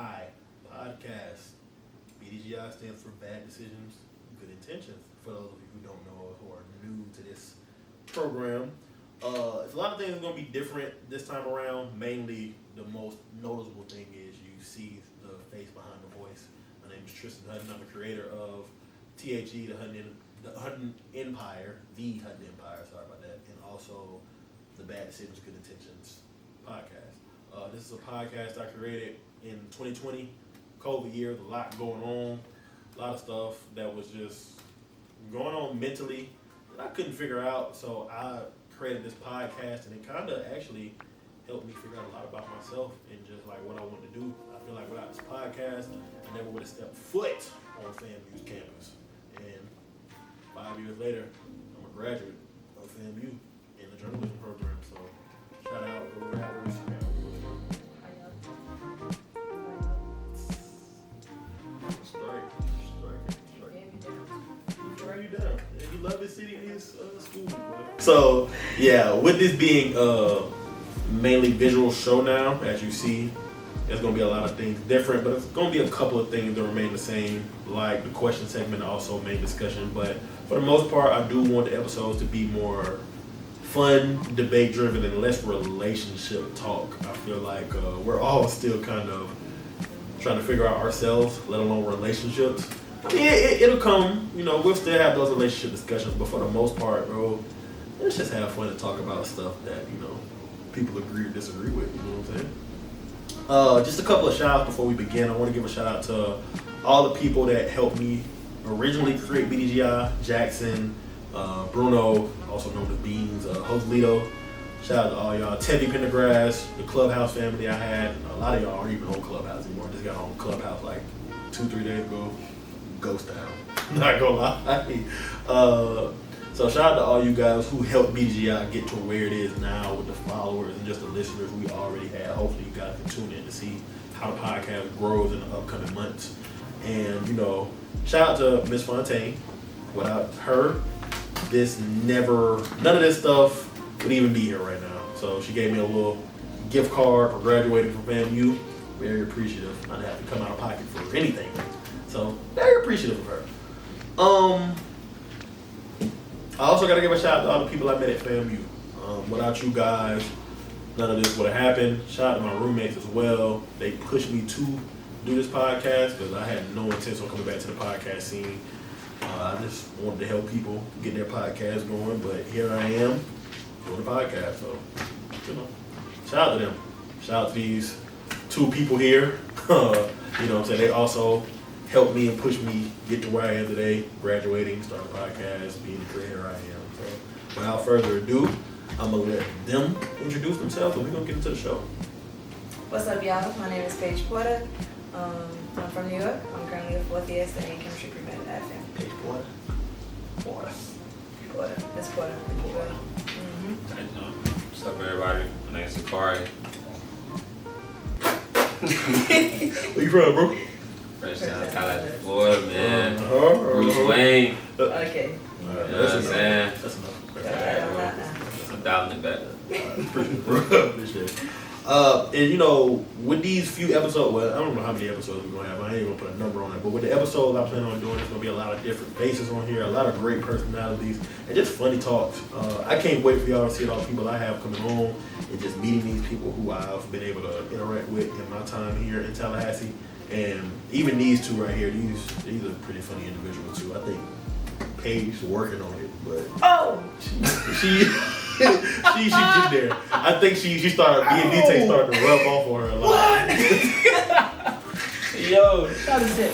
BDGI Podcast. BDGI stands for Bad Decisions, Good Intentions. For those of you who don't know or who are new to this program, it's a lot of things are going to be different this time around. Mainly, the most noticeable thing is you see the face behind the voice. My name is Tristan Hutton. I'm the creator of T.H.E, the Hutton Empire, sorry about that, and also the Bad Decisions, Good Intentions podcast. This is a podcast I created in 2020, COVID year, a lot going on, a lot of stuff that was just going on mentally that I couldn't figure out, so I created this podcast, and it kind of actually helped me figure out a lot about myself and just like what I wanted to do. I feel like without this podcast, I never would have stepped foot on FAMU's campus. And 5 years later, I'm a graduate of FAMU in the journalism program. So shout out to the rappers. Strike you down. You love this city and this school. So yeah, with this being mainly visual show now, as you see, there's going to be a lot of things different, but it's going to be a couple of things that remain the same, like the question segment, also main discussion. But for the most part, I do want the episodes to be more fun, debate-driven, and less relationship talk. I feel like we're all still kind of trying to figure out ourselves, let alone relationships. I mean, it'll come, we'll still have those relationship discussions, but for the most part, bro, let's just have fun and talk about stuff that, people agree or disagree with, you know what I'm saying? Just a couple of shout outs before we begin. I want to give a shout out to all the people that helped me originally create BDGI, Jackson, Bruno, also known as Beans, Joselito. Shout out to all y'all. Teddy Pendergrass, the Clubhouse family I had. A lot of y'all aren't even on Clubhouse anymore. I just got on Clubhouse like 2-3 days ago. Ghost town. Not gonna lie. So shout out to all you guys who helped BDGI get to where it is now with the followers and just the listeners we already had. Hopefully you guys can tune in to see how the podcast grows in the upcoming months. And, shout out to Miss Fontaine. Without her, none of this stuff would even be here right now. So she gave me a little gift card for graduating from FAMU. Very appreciative. Not have to come out of pocket for anything. So very appreciative of her. I also got to give a shout out to all the people I met at FAMU. Without you guys, none of this would have happened. Shout out to my roommates as well. They pushed me to do this podcast because I had no intention of coming back to the podcast scene. I just wanted to help people get their podcast going, but here I am doing the podcast. So, shout out to them. Shout out to these two people here. What I'm saying? They also helped me and pushed me get to where I am today, graduating, starting a podcast, being the creator I am. So without further ado, I'm going to let them introduce themselves and we're going to get into the show. What's up, y'all? My name is Paige Porter. I'm from New York. I'm currently a fourth year studying chemistry pre-med at FAMU. Paige Porter? Porter. It's Porter. Porter. What's up, everybody? My name is Sakari. Where you from, bro? Fresh out of California, Florida, man. Bruce Wayne. Okay. You know what I'm saying? That's enough. I'm dialing it back. Appreciate it. And with these few episodes, well, I don't know how many episodes we're going to have. I ain't going to put a number on it. But with the episodes I plan on doing, there's going to be a lot of different faces on here, a lot of great personalities, and just funny talks. I can't wait for y'all to see all the people I have coming on and just meeting these people who I've been able to interact with in my time here in Tallahassee. And even these two right here, these are pretty funny individuals too. I think Paige working on it, but she get there. I think she started BDT started to rub off on her a lot. Yo, Try to sit.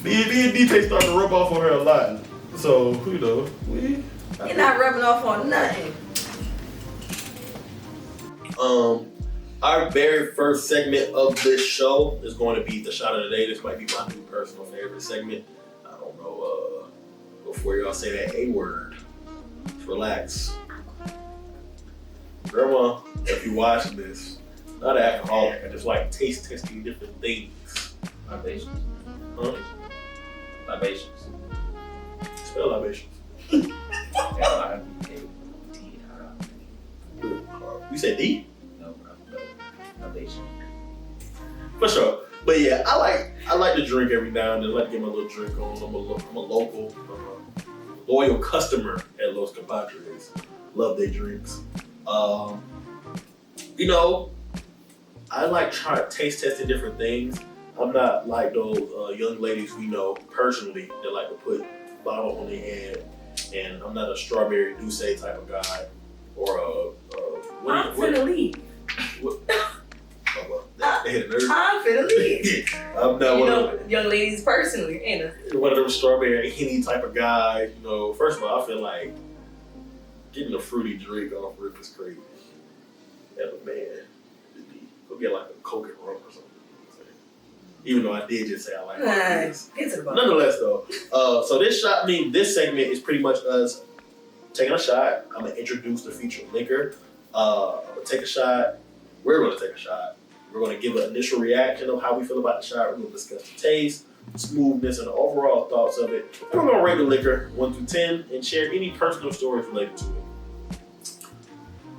BDT started to rub off on her a lot. So You're not rubbing off on nothing. Our very first segment of this show is going to be the shot of the day. This might be my new personal favorite segment. I don't know. Before y'all say that A word, just relax. Grandma, if you watching this, not an alcoholic. I just like taste testing different things. Libations. Huh? Libations. Spell libations. Libations. You said D? No, bro. Libation. For sure. But yeah, I like to drink every now and then. I like to get my little drink on. I'm a local, loyal customer at Los Compadres. Love their drinks. You know, I like taste testing different things. I'm not like those young ladies we know personally that like to put bottle on their head, and I'm not a strawberry douce type of guy or I'm finna leave. I'm finna leave. I'm not you one know, of young ladies personally, ain't I? one of them strawberry Henny type of guys. You know, first of all, I feel like getting a fruity drink off rip is crazy. Yeah, but man, go get like a Coke and rum or something. Even though I did just say I like this. Get to the bottom. Nonetheless, though, so this segment is pretty much us taking a shot. I'm gonna introduce the featured liquor. I'm gonna take a shot. We're gonna take a shot. We're gonna give an initial reaction of how we feel about the shot. We're gonna discuss the taste, smoothness, and the overall thoughts of it. And we're gonna rate the liquor 1 through 10 and share any personal stories related to it.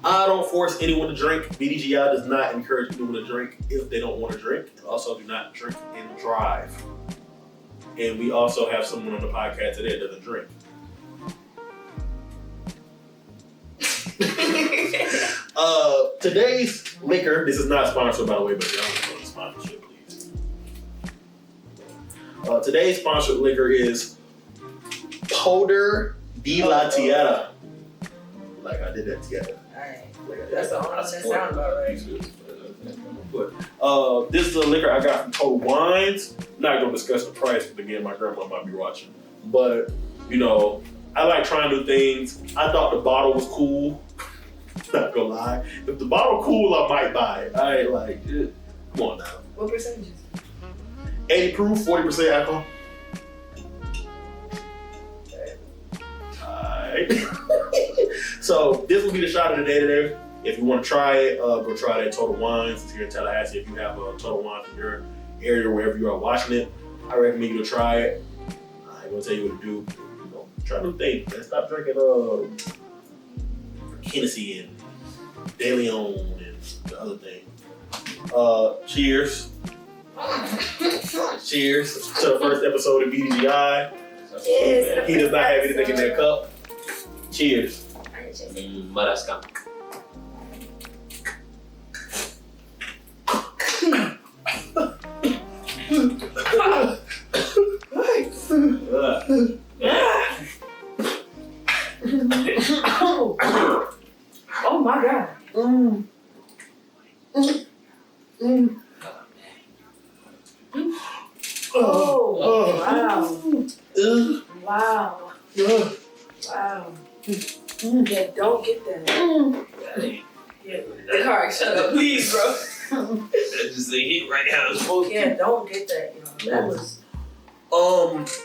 I don't force anyone to drink. BDGI does not encourage anyone to drink if they don't want to drink. And also do not drink and drive. And we also have someone on the podcast today that doesn't drink. Today's liquor, this is not sponsored by the way, but y'all want sponsorship, please. Today's sponsored liquor is Poder de la Tierra. Like I did that together. That's the only one that sounds about right. This is a liquor I got from Total Wines. Not gonna discuss the price because again, my grandma might be watching. But you know, I like trying new things. I thought the bottle was cool. Not gonna lie. If the bottle cool, I might buy it. I ain't like it. Come on now. What percentages? 80 proof, 40% alcohol. Alright. So this will be the shot of the day today. If you want to try it, go try it at Total Wines. It's here in Tallahassee. If you have a Total Wines in your area, wherever you are watching it, I recommend you to try it. I ain't gonna tell you what to do. You know, try new things. And stop drinking Hennessy and De Leon and the other thing. Cheers. Cheers to the first episode of BDGI. Yes. He does not have anything in that cup. Cheers. Marascam. Oh my God. Oh, wow. Wow. Wow. Yeah, don't get that. Yeah. Alright, shut up, please, bro. That's just a heat right now. It's supposed to. Yeah, don't get that. You know, that was.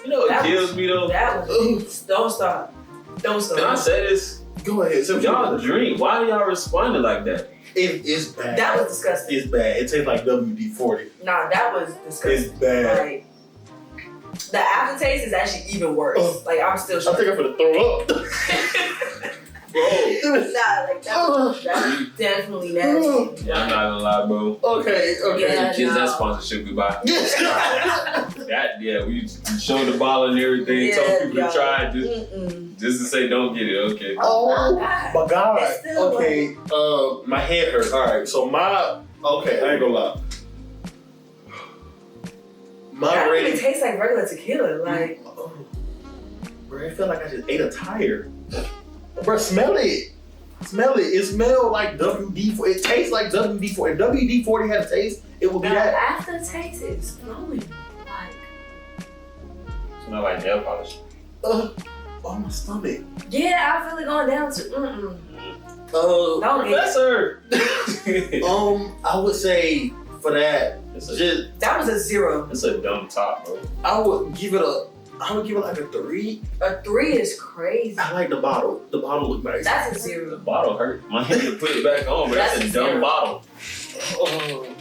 You know what kills me though? That was. Don't stop. Don't stop. Can I say this? Go ahead. So Y'all drink. Why do y'all responding like that? It's bad. That was disgusting. It's bad. It tastes like WD-40. Nah, that was disgusting. It's bad. Like, the aftertaste is actually even worse. Like, I'm still I shocked. think I'm gonna throw up. Bro. Nah, like, that was definitely nasty. Yeah, I'm not gonna lie, bro. Okay. Yeah. Kids, that sponsorship we buy. We showed the bottle and everything, told people to try it just to say don't get it, okay. Oh my God. It's still Okay. My head hurts. Alright, so okay, I ain't gonna lie. My That don't rating. even taste like regular tequila. Like, Bro, I feel like I just ate a tire. Bro, smell it. Smell it. It smells like WD-40. It tastes like WD-40. If WD-40 had a taste, it would be the that. aftertaste is flowing. Like, Smell like nail polish. On my stomach. yeah, I feel it going down to Don't Professor! I would say for that, that was a 0. It's a dumb top, bro. I would give it like a 3. A 3 is crazy. I like the bottle. The bottle look nice. That's a The 0. bottle hurt. My hand to put it back on, but that's a dumb bottle.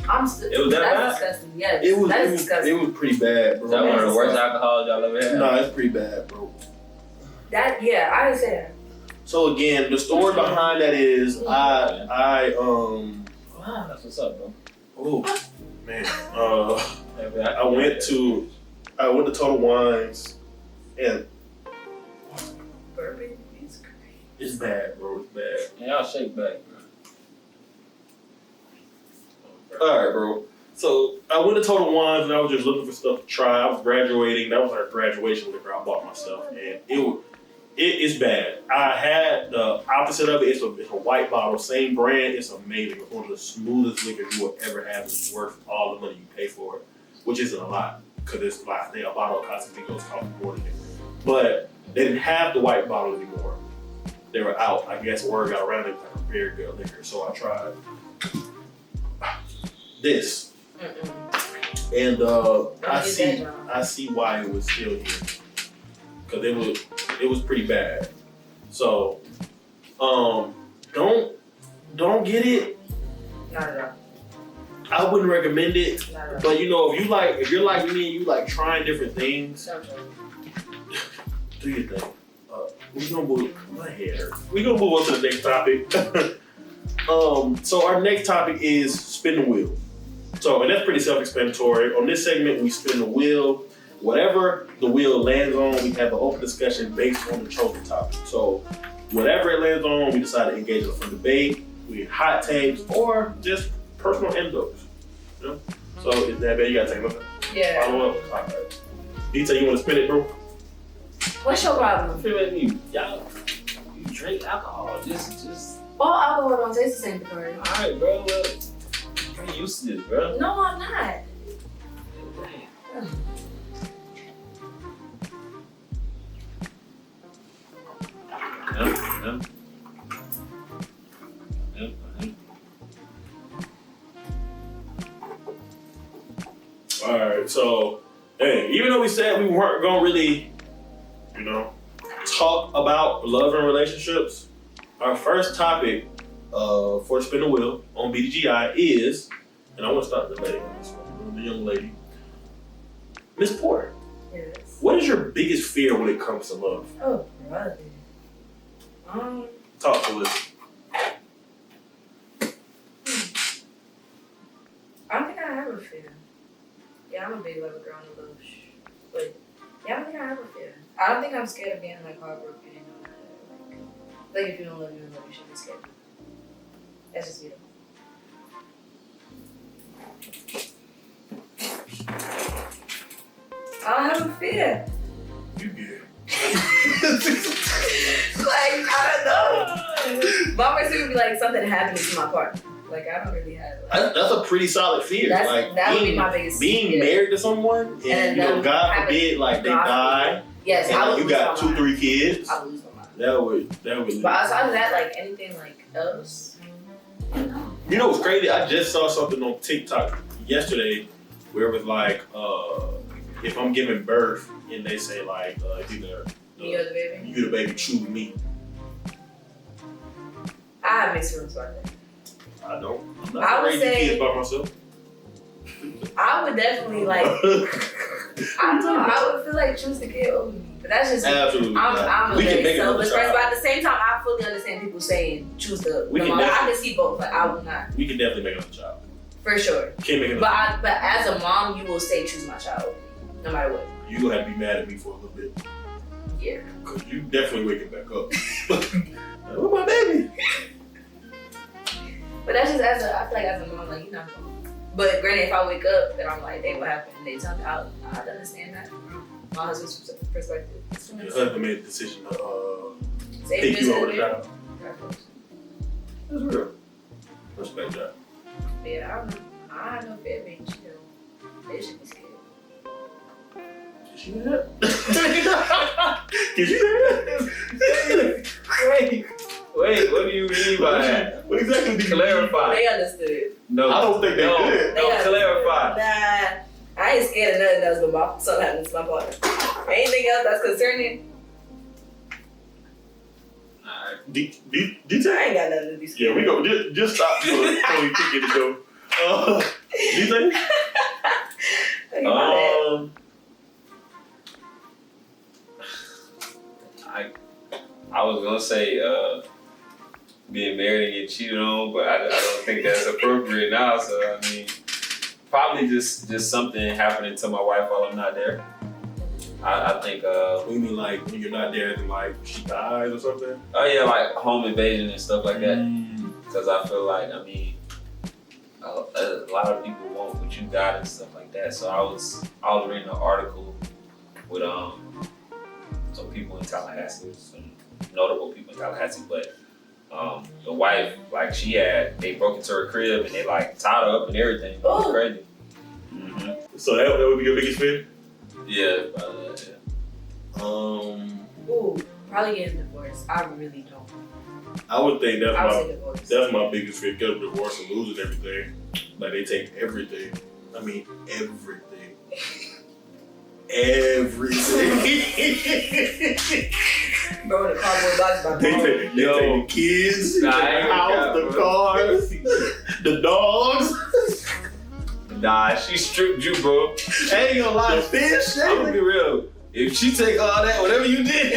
I'm still. It was that that's bad? disgusting. Yes, It was disgusting. It was pretty bad, bro. Is that one of the worst alcohols y'all ever had? No, it's pretty bad, bro. I didn't say that. So again, the story behind that is Wow, that's what's up, bro. oh man. I went to Total Wines, and Bourbon is great. it's bad, bro. It's bad. Yeah, I'll shake back, bro. All right, bro. So I went to Total Wines, and I was just looking for stuff to try. I was graduating. That was our graduation liquor. I bought my stuff, and it's bad. I had the opposite of it. It's a white bottle, same brand. It's amazing. It's one of the smoothest liquors you will ever have. It's worth all the money you pay for it, which isn't a lot because it's a lot. A bottle of Casamigos costs more than it. But they didn't have the white bottle anymore. They were out. I guess word got around. It was like a very good liquor, so I tried this, and I see why it was still here because it was pretty bad. So, don't get it. Not at all. I wouldn't recommend it. Not at all. But if you're like me and you like trying different things, do your thing. We're gonna move on to the next topic. So our next topic is spin the wheel. So, and that's pretty self-explanatory. On this segment, we spin the wheel. Whatever the wheel lands on, we have an open discussion based on the chosen topic. So, whatever it lands on, we decide to engage in a fun debate, we hot takes, or just personal anecdotes. You know? So, is that bad? You gotta take a look. Yeah. Follow up. All right. Detail, you want to spin it, bro? What's your problem? Y'all, you drink alcohol. Just. All alcohol don't taste the same, Victoria. Alright, bro. I'm used to this, bro. No, I'm not. Yeah. All right, so, hey, even though we said we weren't gonna really, talk about love and relationships, our first topic for Spin the Wheel on BDGI is, and I want to start the lady on this one, the young lady, Miss Porter. Yes. What is your biggest fear when it comes to love? Oh, brother. Talk to us. I don't think I have a fear. Yeah, I'm a big lover girl in the bush. But yeah, I don't think I have a fear. I don't think I'm scared of being like heartbroken. Like if you don't love me, you shouldn't be scared. That's just me. I don't have a fear. You good. Like, I don't know. My first fear would be like something happening to my partner. Like, I don't really have That's a pretty solid fear. that would be my biggest being fear. married to someone and God forbid, like they die. Yes, I would you got 2-3 kids. I would lose my mind. That would. But outside of that, like anything like else, no. You know what's crazy? I just saw something on TikTok yesterday where it was like, if I'm giving birth and they say like, You're the baby. You the baby, choose me. I have mixed feelings about that. I don't. I'm not I would raising say- kids by myself. I would definitely like. I don't know. I would feel like choose the kid over me, but that's just. Absolutely. I'm a We can very make selfish another person, but child. at the same time, I fully understand people saying choose the We can mom. I definitely- can see both, but I would not We can definitely make another child. for sure. Can't make another. But as a mom, you will say choose my child, no matter what. You gonna have to be mad at me for a little bit. Yeah. Cause you definitely waking back up. Oh my baby. But that's just I feel like as a mom, like you're not gonna. But granted, if I wake up and I'm like, hey, what happened? And they tell me, I'd understand that from my husband's perspective. Your husband made the decision to Save take you over the baby. child. That's real. Respect that. But yeah, I don't know. I have no fear of being cheated on. They should be scared. Did you hear that? Did you hear that? Wait, what do you mean by that? What exactly did you Clarify. They understood. No, I don't think they did. No, clarify. Nah, I ain't scared of nothing else but something happens to my partner. Anything else that's concerning, Alright. I ain't got nothing to be scared Yeah, we go. Just stop before we kick it to go. DJ? I was gonna say being married and get cheated on, but I don't think that's appropriate now. So I mean, probably just something happening to my wife while I'm not there. I think. What do you mean, like when you're not there, and like she dies or something? Oh yeah, like home invasion and stuff like that. Because I feel like, I mean, a lot of people want what you got and stuff like that. So I was reading an article with some people in Tallahassee, some notable people in Tallahassee, but the wife, like they broke into her crib and they like tied her up and everything. It was crazy. Mm-hmm. So that would be your biggest fear? Yeah. Probably getting divorced. I really don't. I would think say divorce. That's my biggest fear, getting divorced and losing everything. Like they take everything. I mean everything. Everything. Bro, the cardboard box by They take the kids, the house, the cars, the dogs. Nah, she stripped you, bro. I ain't gonna lie. The fish. I'm gonna be real. If she take all that, whatever you did,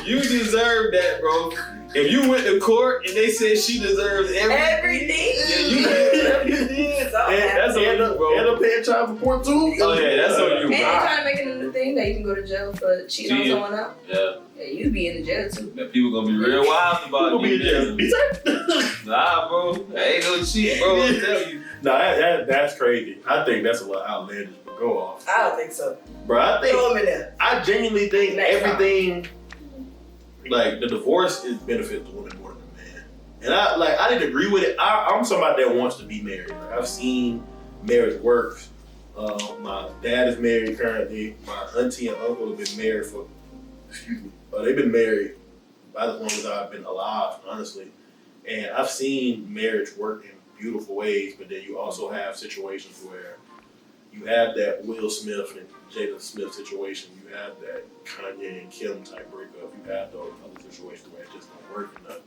you deserve that, bro. If you went to court and they said she deserves everything, yeah, you did whatever you did. That's on you, bro. And a paying child support too. Oh yeah, that's on you, and bro. they trying to make it into thing that you can go to jail for cheating on someone else. Yeah. Yeah, you be in the jail too. Yeah, people gonna be real wild about you. Be in jail. Nah, bro. I ain't gonna cheat, bro. I'm telling you. Nah, that's crazy. I think that's a little outlandish, but go off. I don't think so. Bro, I genuinely think Next everything, like the divorce is benefit the woman more than the man. And I didn't agree with it. I'm somebody that wants to be married. Like, I've seen marriage work. My dad is married currently. My auntie and uncle have been married they've been married about as long as I've been alive, honestly. And I've seen marriage work in beautiful ways, but then you also have situations where you have that Will Smith and Jada Smith situation. You have that Kanye and Kim type breakup. You have those other situations where it just don't work. And the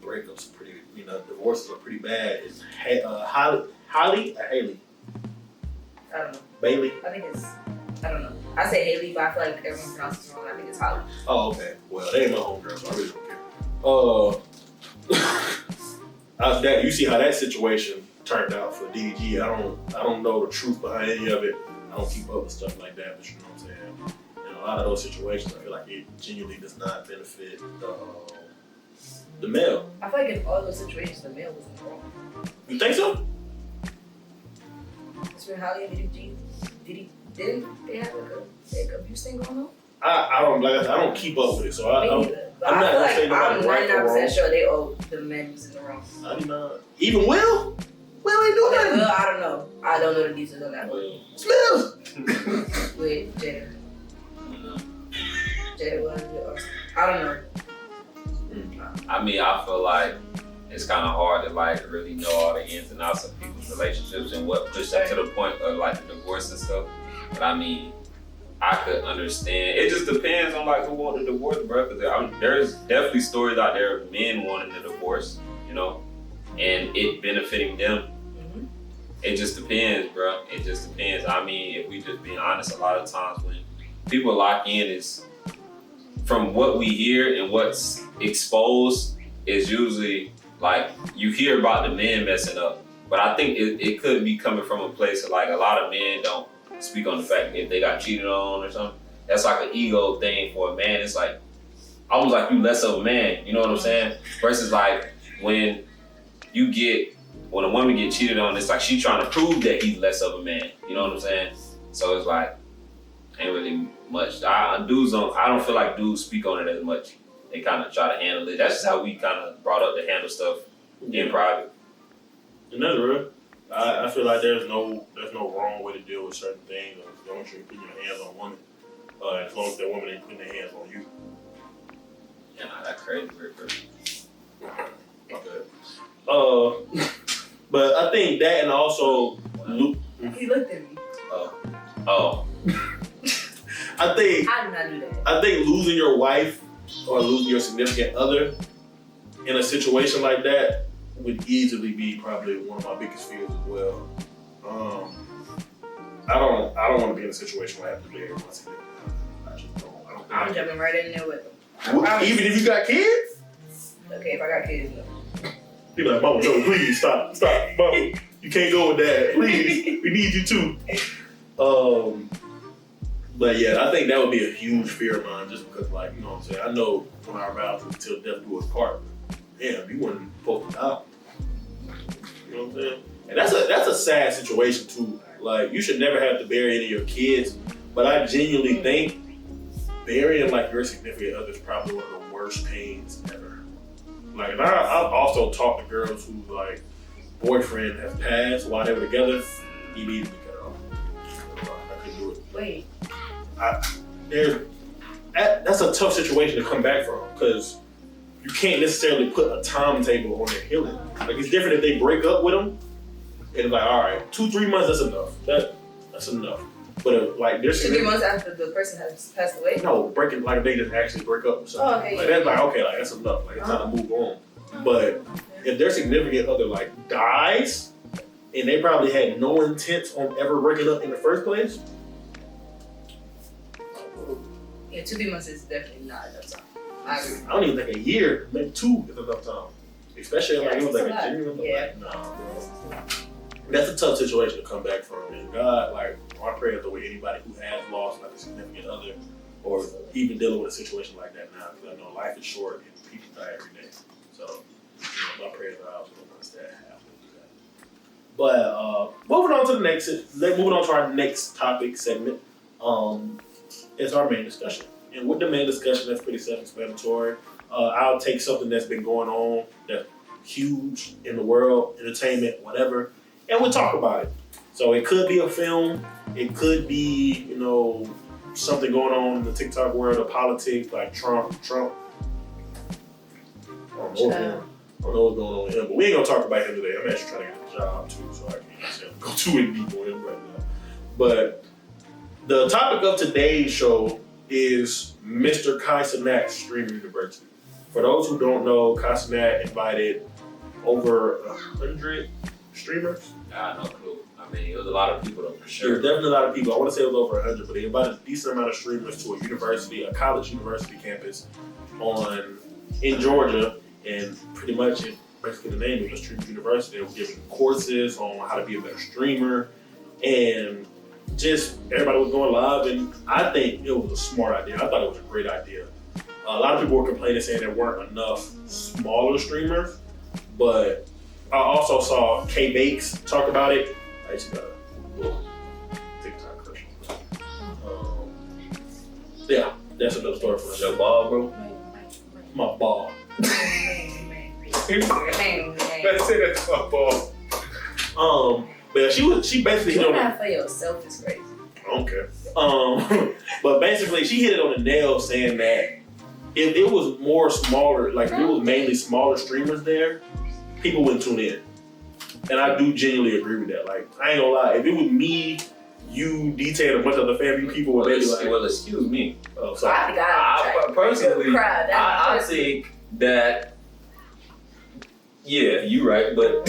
breakups are pretty, divorces are pretty bad. It's Holly or Haley? I don't know. Bailey? I think it's, I don't know. I say Haley, but I feel like everyone pronounces it wrong. I think it's Holly. Oh, okay. Well, they ain't my homegirl, so I really don't care. You see how that situation turned out for BDGI. I don't know the truth behind any of it. I don't keep up with stuff like that, but you know what I'm saying. In a lot of those situations, I feel like it genuinely does not benefit the male. I feel like in all those situations, the male was wrong. You think so? It's when Holly and BDG, didn't they have like a abuse thing going on? I don't keep up with it, so Me neither. But I'm I not feel gonna like say nobody right or 99% wrong. sure the man was in the wrong. I do not. Even Will? Will ain't doing nothing. Well, I don't know. I don't know the details on that one. Smith. With Jada. Jada was, I don't know. I mean, I feel like it's kind of hard to like really know all the ins and outs of people's relationships and what pushed them to the point of like the divorce and stuff. But I mean, I could understand. It just depends on like who wanted the divorce, bro. Because there's definitely stories out there of men wanting the divorce, and it benefiting them. Mm-hmm. It just depends, bro. It just depends. I mean, if we just being honest, a lot of times when people lock in, is from what we hear and what's exposed is usually like you hear about the men messing up, but I think it could be coming from a place of like a lot of men don't speak on the fact if they got cheated on or something. That's like an ego thing for a man. It's like almost like you less of a man, you know what I'm saying? Versus like when a woman get cheated on, it's like she trying to prove that he's less of a man, you know what I'm saying? So it's like ain't really much. I don't feel like dudes speak on it as much. They kind of try to handle it. That's just how we kind of brought up to handle stuff in private. And that's real. I feel like there's no wrong way to deal with certain things. As long as you're putting your hands on a woman, as long as that woman ain't putting their hands on you. Yeah, that's crazy, very crazy. Okay. But I think that and also He looked at me. Oh. I think I did not do that. I think losing your wife or losing your significant other in a situation like that would easily be probably one of my biggest fears as well. I don't want to be in a situation where I have to bury my significant other. I just don't. I'm jumping right in there with him. Even if you got kids? Okay, if I got kids, no. People like, Mama, no, please stop, Mama. You can't go with that. Please, we need you too. But yeah, I think that would be a huge fear of mine, just because, like, you know what I'm saying. I know when our vows until death do us part. Damn, you weren't supposed to die. You know what I'm saying? And that's a sad situation too. Like, you should never have to bury any of your kids, but I genuinely think burying like your significant other is probably one of the worst pains ever. Like, and I've also talked to girls who like boyfriend has passed while they were together. He needed to cut off. I couldn't do it. Wait. That's a tough situation to come back from because you can't necessarily put a timetable on their healing. Like, it's different if they break up with them and it's like, all right, 2-3 months, that's enough. That's enough. But if, like, there's 2-3 months after the person has passed away? No, breaking, like, they just actually break up or something. Oh, okay. Like, that's like, okay, like, that's enough. Like, it's time to move on. But if their significant other, like, dies and they probably had no intent on ever breaking up in the first place. Yeah, 2-3 months is definitely not enough time. I agree. I don't even think a year, maybe 2 is enough time. Especially like it was like a genuine, yeah. Like, nah, bro. That's a tough situation to come back from. And God, like, I pray the way anybody who has lost like a significant other or even dealing with a situation like that now, because I know life is short and people die every day. So, you know, my prayers are out to the ones that have to do that. But moving on to our next topic segment. Is our main discussion. And with the main discussion, that's pretty self-explanatory. I'll take something that's been going on that's huge in the world, entertainment, whatever, and we'll talk about it. So it could be a film, it could be, you know, something going on in the TikTok world of politics, like Trump. I don't know what's going on with him, but we ain't gonna talk about him today. I'm actually trying to get a job too, so I can't go too in deep on him right now. But the topic of today's show is Mr. Kai Cenat Streamer University. For those who don't know, Kai Cenat invited over 100 streamers. No clue. I mean, it was a lot of people though, for There sure. was definitely a lot of people. I want to say it was over 100, but they invited a decent amount of streamers to a university, a college university campus in Georgia, and pretty much, basically the name of the Streamer University. They were giving courses on how to be a better streamer, and just everybody was going live, and I think it was a smart idea. I thought it was a great idea. A lot of people were complaining saying there weren't enough smaller streamers, but I also saw K Bakes talk about it. I actually got a little TikTok crush. Yeah, that's another story for Your ball, bro. my ball. Better say that's my ball. But she basically hit Doing on that for yourself is crazy. I don't care. But basically, she hit it on the nail, saying that if it was more smaller, like if it was mainly smaller streamers there, people wouldn't tune in. And I do genuinely agree with that. Like, I ain't gonna lie, if it was me, you, D-Tay, and a bunch of other family people, would maybe like, well, excuse me. oh, sorry. Personally, I think that, yeah, you right, but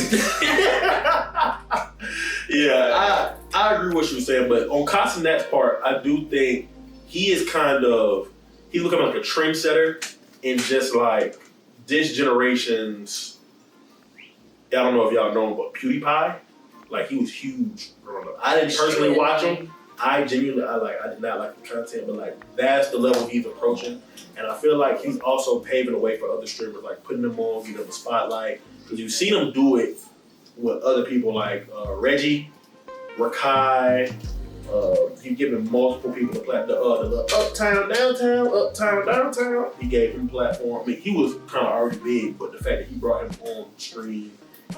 yeah, I agree with what you were saying, but on Kai Cenat's part, I do think he is he's looking like a trendsetter in just like this generation's, I don't know if y'all know him, but PewDiePie, like he was huge growing up. I didn't personally watch him. I did not like the content, but like that's the level he's approaching. And I feel like he's also paving the way for other streamers, like putting them on, giving them a spotlight. Because you've seen him do it with other people like Reggie, Rakai. He's giving multiple people the uptown, downtown. He gave him a platform. I mean, he was kind of already big, but the fact that he brought him on stream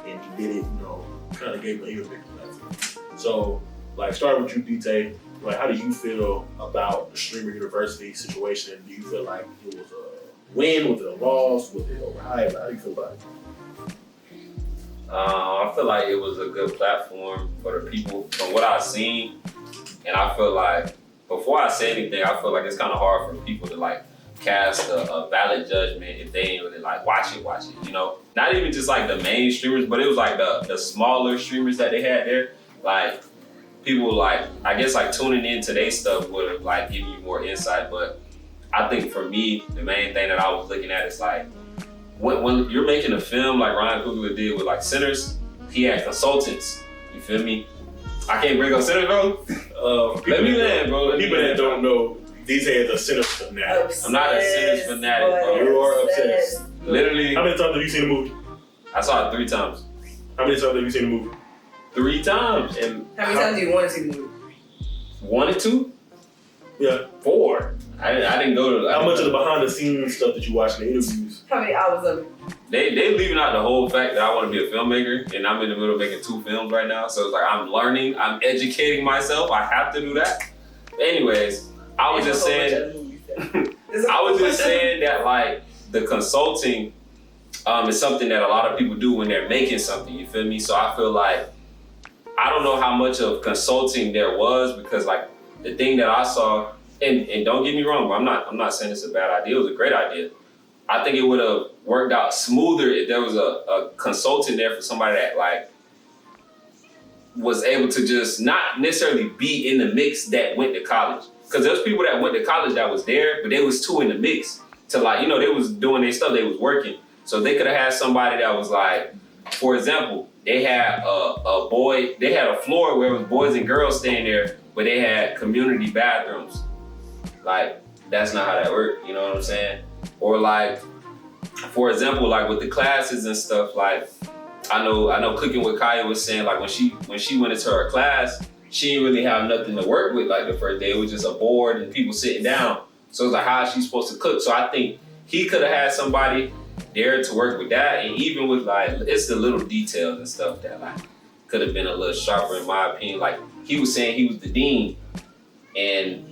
and he did it, you know, kind of gave him an even bigger platform. So, like, starting with you, D-Tay, like, how do you feel about the Streamer University situation? Do you feel like it was a win? Was it a loss? Was it overhyped? How do you feel about it? I feel like it was a good platform for the people from what I've seen. And I feel like, before I say anything, I feel like it's kind of hard for people to like cast a valid judgment if they ain't really like watch it, you know? Not even just like the main streamers, but it was like the smaller streamers that they had there. Like, people like, I guess like tuning into their stuff would have like given you more insight. But I think for me, the main thing that I was looking at is like, when you're making a film like Ryan Coogler did with like Sinners, he had consultants You feel me? I can't bring up center though. Let me land, bro. People that don't know, these hands are center fanatics. I'm not a Sinners fanatic, bro. You are obsessed. Literally. How many times have you seen the movie? I saw it 3 times. How many times have you seen the movie? 3 times. And how many times do you want to see the movie? 1 or 2? Yeah. 4. I didn't go to. How much of the behind the scenes stuff did you watch in the interviews? How many hours of it? They leaving out the whole fact that I want to be a filmmaker, and I'm in the middle of making 2 films right now. So it's like I'm learning, I'm educating myself. I have to do that. But anyways, I was just saying that like the consulting is something that a lot of people do when they're making something. You feel me? So I feel like I don't know how much of consulting there was because like the thing that I saw, and don't get me wrong, but I'm not saying it's a bad idea. It was a great idea. I think it would have worked out smoother if there was a consultant there for somebody that like was able to just not necessarily be in the mix that went to college. Because there's people that went to college that was there, but they was too in the mix to like, you know, they was doing their stuff, they was working. So they could have had somebody that was like, for example, they had a floor where it was boys and girls staying there, but they had community bathrooms. Like, that's not how that worked, you know what I'm saying? Or like, for example, like with the classes and stuff, like I know Cooking with Kai was saying like when she went into her class, she didn't really have nothing to work with like the first day. It was just a board and people sitting down. So it's like, how is she supposed to cook? So I think he could have had somebody there to work with that, and even with like it's the little details and stuff that like could have been a little sharper in my opinion. Like he was saying he was the dean, and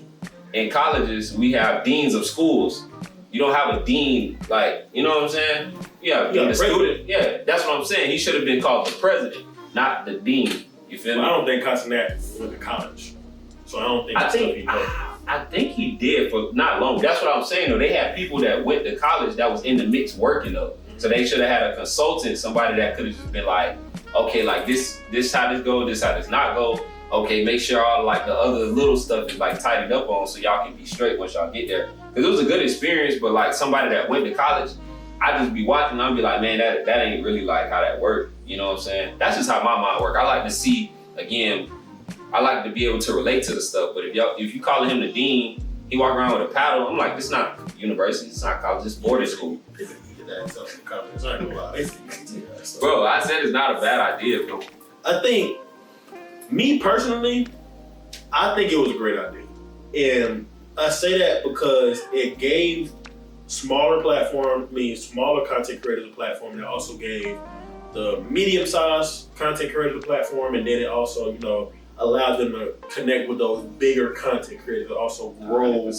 in colleges we have deans of schools. You don't have a dean, like, you know what I'm saying? Yeah, the student. Yeah, that's what I'm saying. He should have been called the president, not the dean. You feel me? I don't think Kai Cenat went to college, so I don't think that's stuff he did. I think he did for not long. That's what I'm saying though. They had people that went to college that was in the mix working though. So they should have had a consultant, somebody that could have just been like, okay, like this how this go, this how this not go. Okay, make sure all like the other little stuff is like tidied up on so y'all can be straight once y'all get there. Cause it was a good experience, but like somebody that went to college, I just be watching and I'd be like, man, that ain't really like how that worked. You know what I'm saying? That's just how my mind works. I like to see, again, I like to be able to relate to the stuff, but if you calling him the dean, he walk around with a paddle, I'm like, this not university, it's not college, it's boarding school. Bro, I said it's not a bad idea, bro. I think, me personally, I think it was a great idea. And I say that because it gave smaller content creators a platform, and it also gave the medium-sized content creators a platform, and then it also, you know, allowed them to connect with those bigger content creators that also grow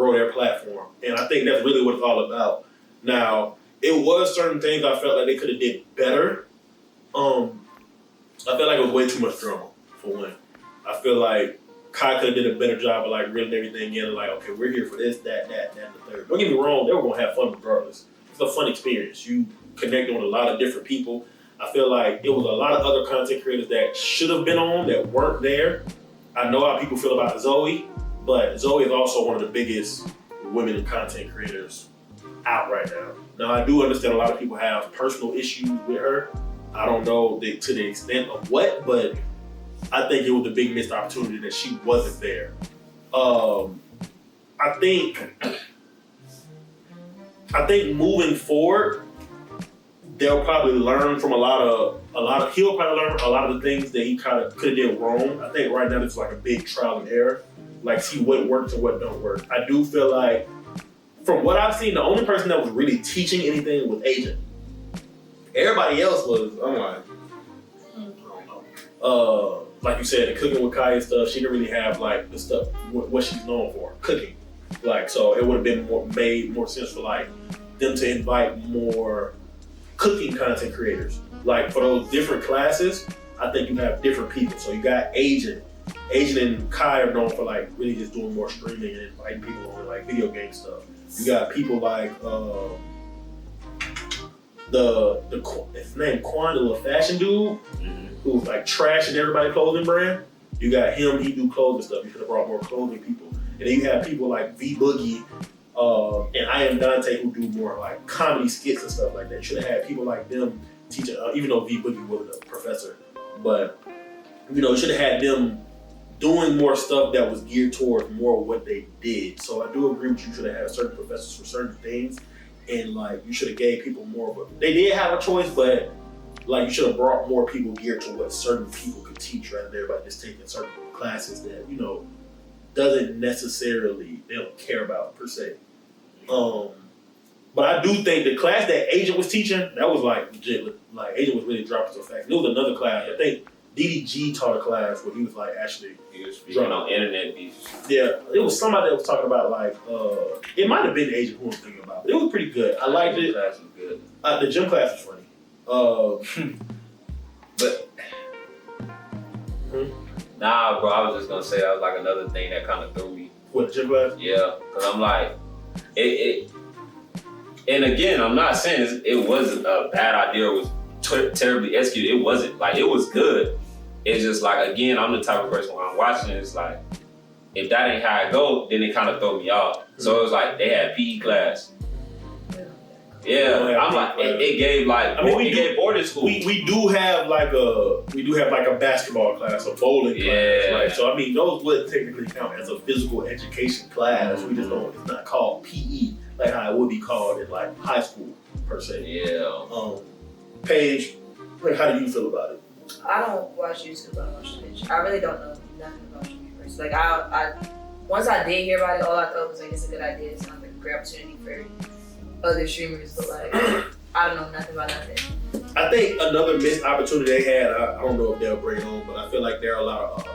their platform. And I think that's really what it's all about. Now, it was certain things I felt like they could have did better. I felt like it was way too much drama, for one. I feel like Kai could have did a better job of like reeling everything in and like, okay, we're here for this, that, and the third. Don't get me wrong, they were gonna have fun regardless. It's a fun experience. You connecting with a lot of different people. I feel like it was a lot of other content creators that should have been on that weren't there. I know how people feel about Zoe, but Zoe is also one of the biggest women content creators out right now. Now, I do understand a lot of people have personal issues with her. I don't know to the extent of what, but I think it was a big missed opportunity that she wasn't there. I think moving forward, they'll probably learn from he'll probably learn a lot of the things that he kind of could have did wrong. I think right now it's like a big trial and error, like see what works and what don't work. I do feel like, from what I've seen, the only person that was really teaching anything was Agent. Everybody else was, I'm like, I don't know. Like you said, the Cooking with Kai and stuff, she didn't really have like the stuff, what she's known for, cooking. Like, so it would have been made more sense for like them to invite more cooking content creators. Like for those different classes, I think you have different people. So you got Agent and Kai are known for like really just doing more streaming and inviting people on like video game stuff. You got people like his name Quan, the little fashion dude, who's like trashing everybody's clothing brand. You got him, he do clothing stuff. You could have brought more clothing people. And then you have people like V Boogie and I Am Dante who do more like comedy skits and stuff like that. You should have had people like them teaching, even though V Boogie wasn't a professor. But you should have had them doing more stuff that was geared towards more of what they did. So I do agree with you. Should have had certain professors for certain things, and like you should have gave people more of a. They did have a choice, but like you should have brought more people geared to what certain people could teach rather than everybody just taking certain classes that doesn't necessarily they don't care about per se. But I do think the class that Agent was teaching, that was like legit. Like Agent was really dropping so fast. There was another class. I think BDGI taught a class where he was like actually. He was speaking on internet beef. Yeah, it was somebody that was talking about like it might have been Agent who was thinking about. But it was pretty good. I liked it. The class was good. The gym class was funny. But nah, bro. I was just gonna say that was like another thing that kind of threw me. What, the gym class? Yeah, because I'm like it. And again, I'm not saying it wasn't a bad idea. It was terribly executed. It wasn't. Like, it was good. It's just like, again, I'm the type of person when I'm watching it, it's like, if that ain't how it go, then it kind of throw me off. So it was like, they had PE class. Yeah, I'm like, it gave like, it gave boarding school. We do have like a basketball class, a bowling class. Right? So I mean, those would technically count as a physical education class. We just don't. It's not called PE like how it would be called in like high school per se. Yeah. Paige, how do you feel about it? I don't watch YouTube. I watch Twitch. I really don't know nothing about Univeristy. Like I once I did hear about it, all I thought was like it's a good idea. It sounds like a great opportunity for other streamers, but like I don't know nothing about nothing. I think another missed opportunity they had. I don't know if they'll bring it on, but I feel like there are a lot of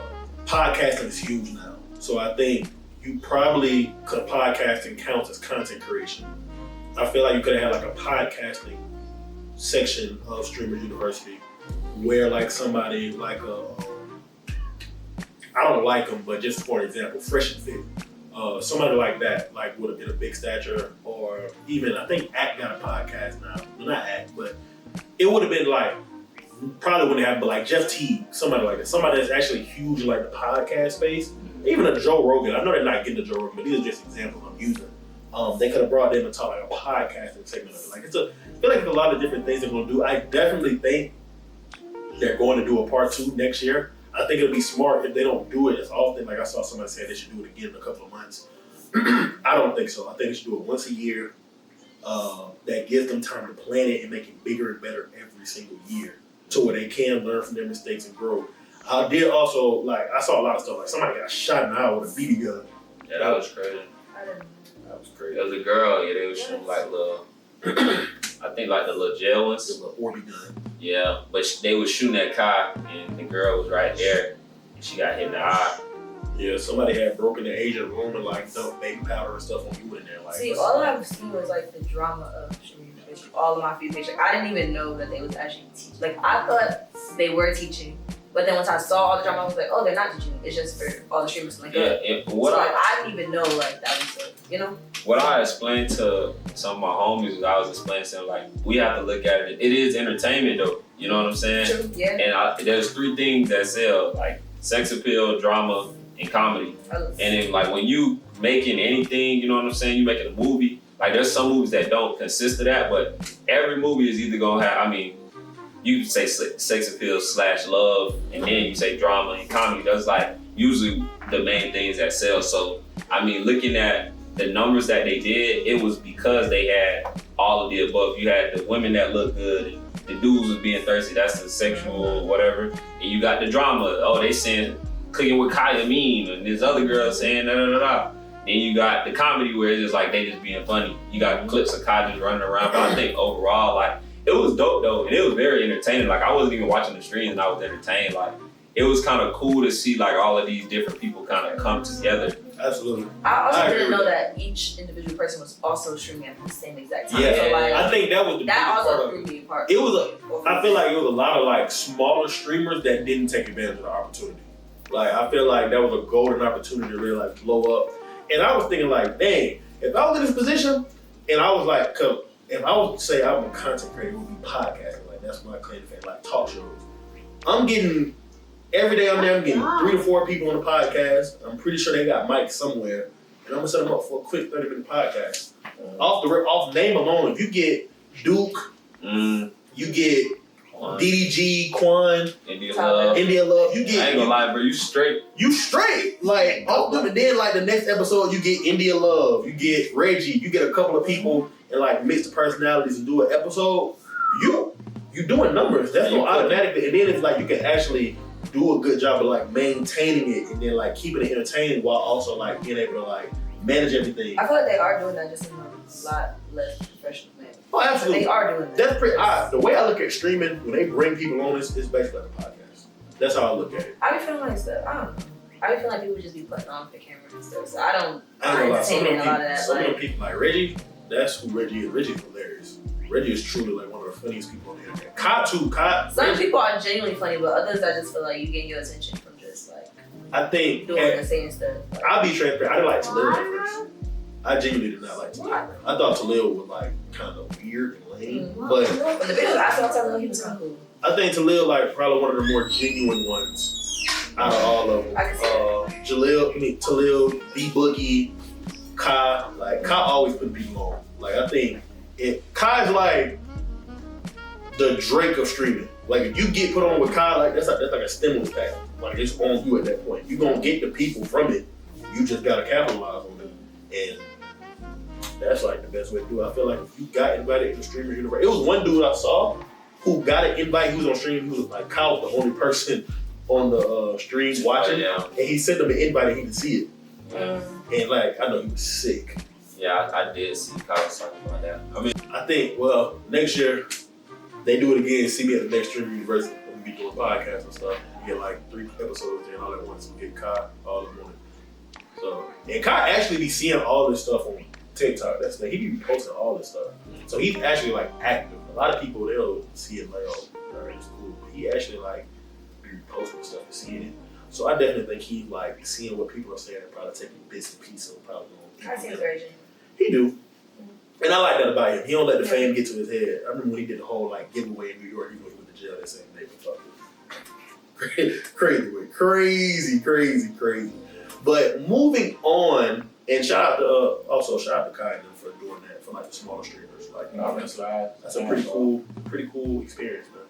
podcasting is huge now. So I think you probably could podcasting counts as content creation. I feel like you could have had like a podcasting section of Streamers University where like somebody like I don't like them, but just for example, Fresh and Fit. Somebody like that, like would have been a big stature, or even I think Act got a podcast now. Well, not Act, but it would have been like probably wouldn't have, but like T.H.E, somebody like that, somebody that's actually huge in like the podcast space. Even a Joe Rogan. I know they're not getting to Joe Rogan, but these are just examples I'm using. They could have brought them and taught like a podcasting segment of it. Like I feel like it's a lot of different things they're going to do. I definitely think they're going to do a part 2 next year. I think it'll be smart if they don't do it as often. Like I saw somebody say they should do it again in a couple of months. I don't think so. I think they should do it once a year. That gives them time to plan it and make it bigger and better every single year, to where they can learn from their mistakes and grow. I did also I saw a lot of stuff like somebody got shot in the eye with a BB gun. Yeah, that was crazy. That was crazy. There was a girl. Yeah, they was shooting like little. I think like the little jail ones. The little Orby gun. Yeah, but they was shooting at Kai, and the girl was right there, and she got hit in the eye. Yeah, somebody had broken the Asian room and like dumped baby powder and stuff on you in there. Like, see, all I've seen was like the drama of Streamers University. All of my feed page, like I didn't even know that they was actually teaching. Like I thought they were teaching, but then once I saw all the drama, I was like, oh, they're not teaching. It's just for all the streamers to like. Yeah, I didn't even know like that was What I explained to some of my homies was I was explaining to them like we have to look at it. It is entertainment though. You know what I'm saying? True. Yeah. And there's 3 things that sell, like sex appeal, drama, and comedy. And then like when you making anything, you know what I'm saying? You making a movie. Like there's some movies that don't consist of that, but every movie is either gonna have. I mean, you say sex appeal / love, and then you say drama and comedy. That's like usually the main things that sell. So I mean, looking at the numbers that they did, it was because they had all of the above. You had the women that looked good, and the dudes was being thirsty. That's the sexual whatever. And you got the drama. Oh, they saying cooking with Kai Cenat, and this other girl saying da da da da. Then you got the comedy where it's just like they just being funny. You got clips of Kai just running around. But I think overall, like it was dope though, and it was very entertaining. Like I wasn't even watching the streams, and I was entertained. Like it was kind of cool to see like all of these different people kind of come together. Absolutely. I also didn't know that each individual person was also streaming at the same exact time. Yeah, so, like, I think that was the that biggest also part threw me apart. It was I feel like it was a lot of like smaller streamers that didn't take advantage of the opportunity. Like I feel like that was a golden opportunity to really like blow up. And I was thinking like, dang, if I was in this position and I was like, if I would say I'm a content creator, it would be podcasting. Like that's my claim to fame, like talk shows. I'm getting every day I'm there, I'm getting 3 to 4 people on the podcast. I'm pretty sure they got mics somewhere. And I'm gonna set them up for a quick 30-minute podcast. Off name alone, if you get Duke, you get DDG, Quan, India Love. India Love. You I get. ain't gonna lie, bro. You straight. You straight. Like, and then like the next episode, you get India Love. You get Reggie. You get a couple of people and like mix the personalities and do an episode. You doing numbers. That's no automatically. And then it's like you can actually do a good job of like maintaining it and then like keeping it entertaining while also like being able to like manage everything. I feel like they are doing that just in a lot less professional manner. Oh, absolutely. But they are doing that. That's pretty odd. The way I look at streaming, when they bring people on, it's basically like a podcast. That's how I look at it. I be feeling like stuff. I don't know. I be feeling like people just be putting on for the camera and stuff. So I don't. I ain't gonna lie. entertain a lot of that. Some of them people like Reggie, that's who Reggie is. Reggie's hilarious. Reggie is truly like one of the funniest people on the internet. Kai too. Some people are genuinely funny, but others I just feel like you getting your attention from just like I think doing and saying stuff. Like, I'll be transparent. I didn't like Talil at first. I genuinely did not like Talil. I thought Talil was like kind of weird and lame. But when the videos I saw Talil, he was kind of cool. I think Talil like probably one of the more genuine ones out of all of them. I can see Talil, B Boogie, Kai. Like Kai always put people on. Like I think Kai's like the Drake of streaming. Like if you get put on with Kai, like that's like a stimulus package. Like it's on you at that point. You gonna get the people from it. You just gotta capitalize on it. And that's like the best way to do it. I feel like if you got invited to the streamer universe, it was one dude I saw who got an invite. He was on stream. He was like Kyle was the only person on the stream watching, and he sent them an invite and he could see it. And like I know he was sick. Yeah, I did see Kyle talking about that. I mean, I think next year they do it again. See me at the next streamer university. We'll be doing podcasts and stuff. We get like 3 episodes in all at once. We get Kai all in one. So and Kai actually be seeing all this stuff on TikTok. That's like he be posting all this stuff. So he's actually like active. A lot of people they'll see it like, oh, it's cool. But he actually like be posting stuff and seeing it. So I definitely think he's like seeing what people are saying and probably taking bits and pieces and probably going. I see very genuine. He do. And I like that about him. He don't let the fame get to his head. I remember when he did the whole like giveaway in New York, he went to jail that same day for fucking crazy. But moving on, and shout out to Kai for doing that for like the smaller streamers. Like that's a pretty cool experience, man.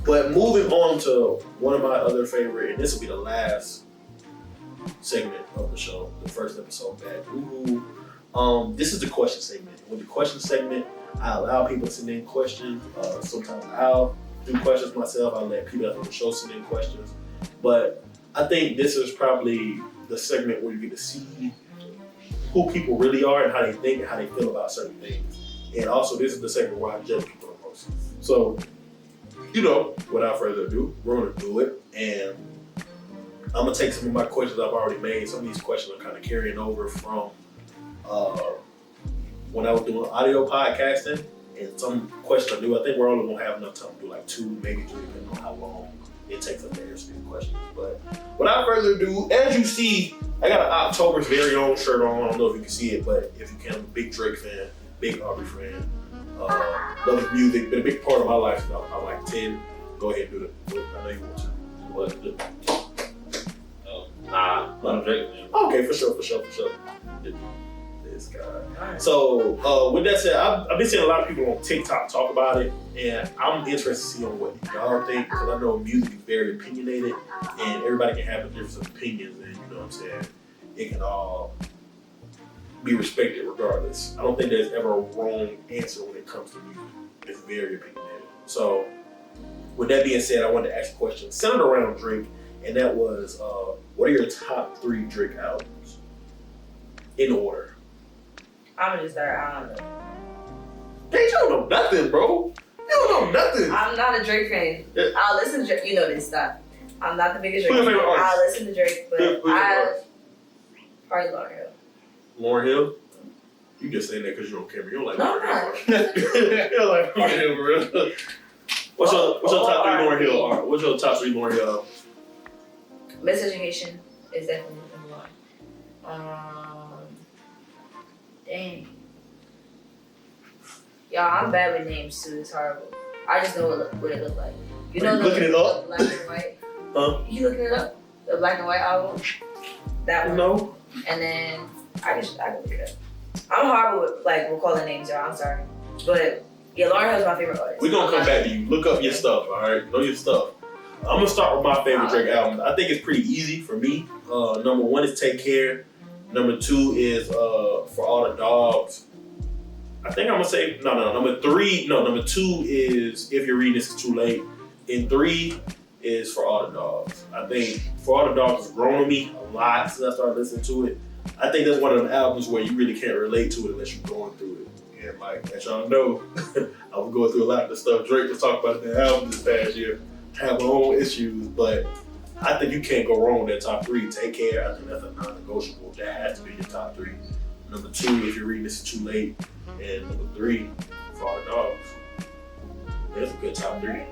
But moving on to one of my other favorite, and this will be the last segment of the show, the first episode, Bad Boo. This is the question segment. With the question segment, I allow people to send in questions. Sometimes I'll do questions myself. I let people on the show send in questions. But I think this is probably the segment where you get to see who people really are and how they think and how they feel about certain things. And also, this is the segment where I judge people the most. So, without further ado, we're going to do it. And I'm going to take some of my questions I've already made. Some of these questions are kind of carrying over from when I was doing audio podcasting. And some questions I do, I think we're only going to have enough time to do like 2, maybe 3, depending on how long it takes us to answer these questions. But without further ado, as you see, I got an October's very own shirt on. I don't know if you can see it, but if you can, I'm a big Drake fan, big Aubrey fan. Love his music, been a big part of my life since I was like 10. Go ahead and do it. I know you want to. What? I'm Drake, man. Okay, for sure. This guy. So, with that said, I've been seeing a lot of people on TikTok talk about it, and I'm interested to see on what y'all think, because I know music is very opinionated, and everybody can have a different opinions, and you know what I'm saying? It can all be respected regardless. I don't think there's ever a wrong answer when it comes to music. It's very opinionated. So, with that being said, I wanted to ask a question centered around Drake, and that was, what are your top 3 Drake albums? In order. I'm gonna just start. I don't know. Hey, you don't know nothing, bro. You don't know nothing. I'm not a Drake fan. Yeah. I'll listen to Drake. You know this stuff. I'm not the biggest Who's Drake your fan. favorite artist? I'll listen to Drake, but probably Lauryn Hill. Lauryn Hill? You just saying that because you don't care. You don't like No, Lauryn Hill. You don't like Lauryn Hill, bro. What's your top 3 Lauryn Hill art? What's your top 3 Lauryn Hill? Miseducation is definitely number 1. Dang. Y'all, I'm bad with names too. It's horrible. I just know what it looked like. You know, looking it up? The black and white. Huh? You looking it up? The black and white album. That one. No. And then I can look it up. I'm horrible with like recalling names, y'all. I'm sorry, but Yeah, Lauryn Hill's my favorite artist. We're gonna come back to you. Look up your stuff, alright? Know your stuff. I'm gonna start with my favorite Drake album. I think it's pretty easy for me. Number 1 is Take Care. Number 2 is For All the Dogs. I think I'm gonna say number 2 is If You're Reading This Is Too Late. And 3 is For All the Dogs. I think For All the Dogs has grown on me a lot since I started listening to it. I think that's one of them albums where you really can't relate to it unless you're going through it. And like, as y'all know, I was going through a lot of the stuff Drake was talking about in the album this past year. I have my own issues, but I think you can't go wrong with that top 3. Take Care, I think that's a non-negotiable. That has to be your top 3. Number 2, If You're Reading This Is Too Late. And number 3, For All the Dogs. That's a good top 3.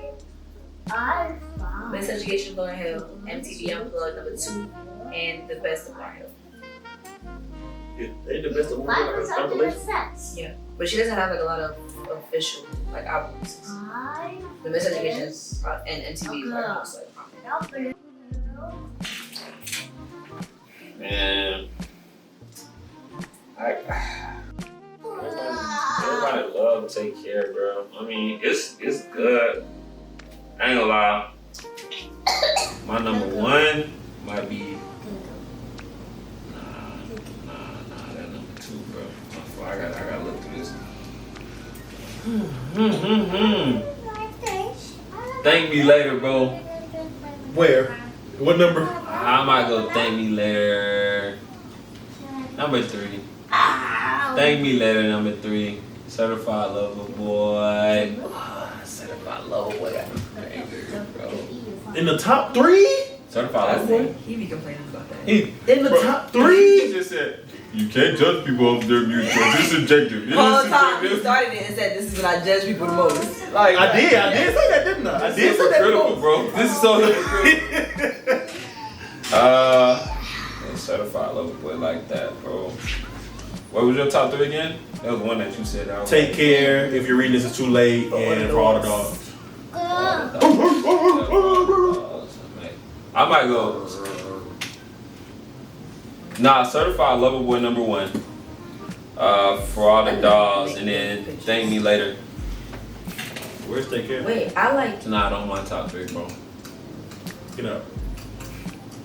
Miseducation, Lauryn Hill, MTV Unplugged, number 2, and The Best of Lauryn Hill. Yeah, they the best of one compilation. Yeah, but she doesn't have like a lot of official like albums. The Miseducation and MTV are most like. Man, everybody love Take Care, bro. I mean, it's good. I ain't gonna lie. My number 1 might be. That number 2, bro. I gotta look through this. Thank Me Later, bro. Where? What number? I might go Thank Me Later. Number 3. Thank Me Later, number 3. Certified Lover Boy. Certified Lover Boy got me crazy, bro. In the top 3? Certified Lover Boy? He be complaining about that. In the top 3? He just said, you can't judge people off their music. It's subjective. The whole time he started it and said, this is when I judge people the most. Like, I did say that, didn't I? I did say that the most. Bro. This is so hypocritical. Certified Lover Boy like that, bro. What was your top 3 again? That was one that you said. Take Care, If You're Reading This Is Too Late, and For All the Dogs. I might go. Certified Lover Boy number 1. For All the Dogs, and then Thank Me Later. Where's Take Care? Wait, I like. It's not on my top 3, bro. Get out.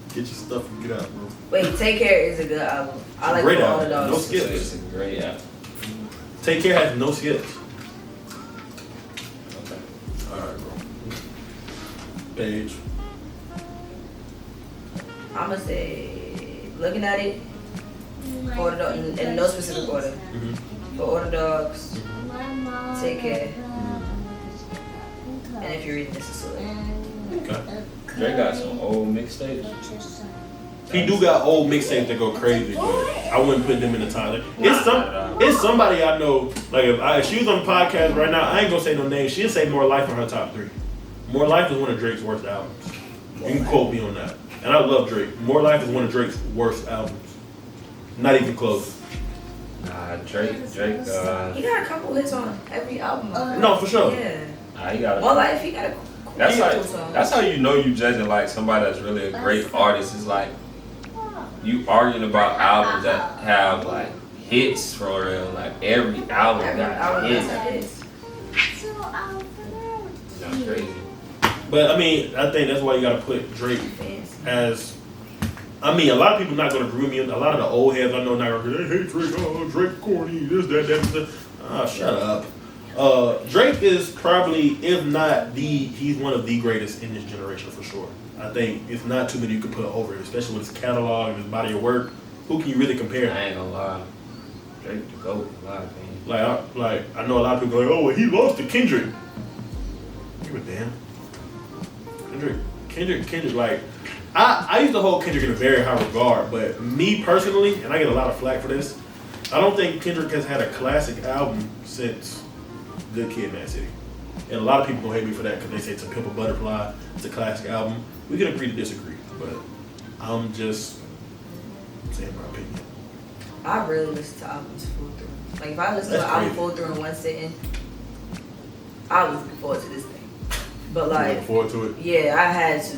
Get your stuff and get out, bro. Wait, Take Care is a good album. I like Great For All the album. Dogs. No skips. It's a great album. Take Care has no skips. Okay. Alright, bro. Page. I'ma say, looking at it, For the Dogs, in no specific order. For All the Dogs, Take Care, and If You're Reading This Is Too Late. Okay. Drake got some old mixtapes. He do got old mixtapes that go crazy, but I wouldn't put them in the top. It's somebody I know. Like if she was on the podcast right now, I ain't gonna say no name. She'd say More Life in her top 3. More Life is one of Drake's worst albums. You can quote me on that. And I love Drake. More Life is one of Drake's worst albums. Not even close. Nah, Drake. He got a couple hits on every album. No, for sure. Yeah. Nah, he got. More Life, he got a. That's how you know you judging like somebody that's really a great artist. Is like you arguing about albums that have like hits for real. Like every album got hits. That's crazy. But I mean, I think that's why you gotta put Drake as. I mean, a lot of people not gonna agree with me. A lot of the old heads I know not gonna hey Drake, Drake corny, this, that. Shut up. Drake is probably, if not he's one of the greatest in this generation for sure. I think it's not too many you can put over it, especially with his catalog and his body of work. Who can you really compare? I ain't gonna lie. Drake the GOAT, in my opinion. I know a lot of people go, oh, well, he lost to Kendrick. Give a damn. Kendrick, like, I used to hold Kendrick in a very high regard, but me personally, and I get a lot of flack for this, I don't think Kendrick has had a classic album since Good Kid, Mad City. And a lot of people gonna hate me for that because they say To Pimp a Butterfly, it's a classic album. We can agree to disagree, but I'm just saying my opinion. I really listen to albums full through. Like if I listen to an album full through in one sitting, I was looking forward to this thing. But like, looking forward to it? Yeah, I had to.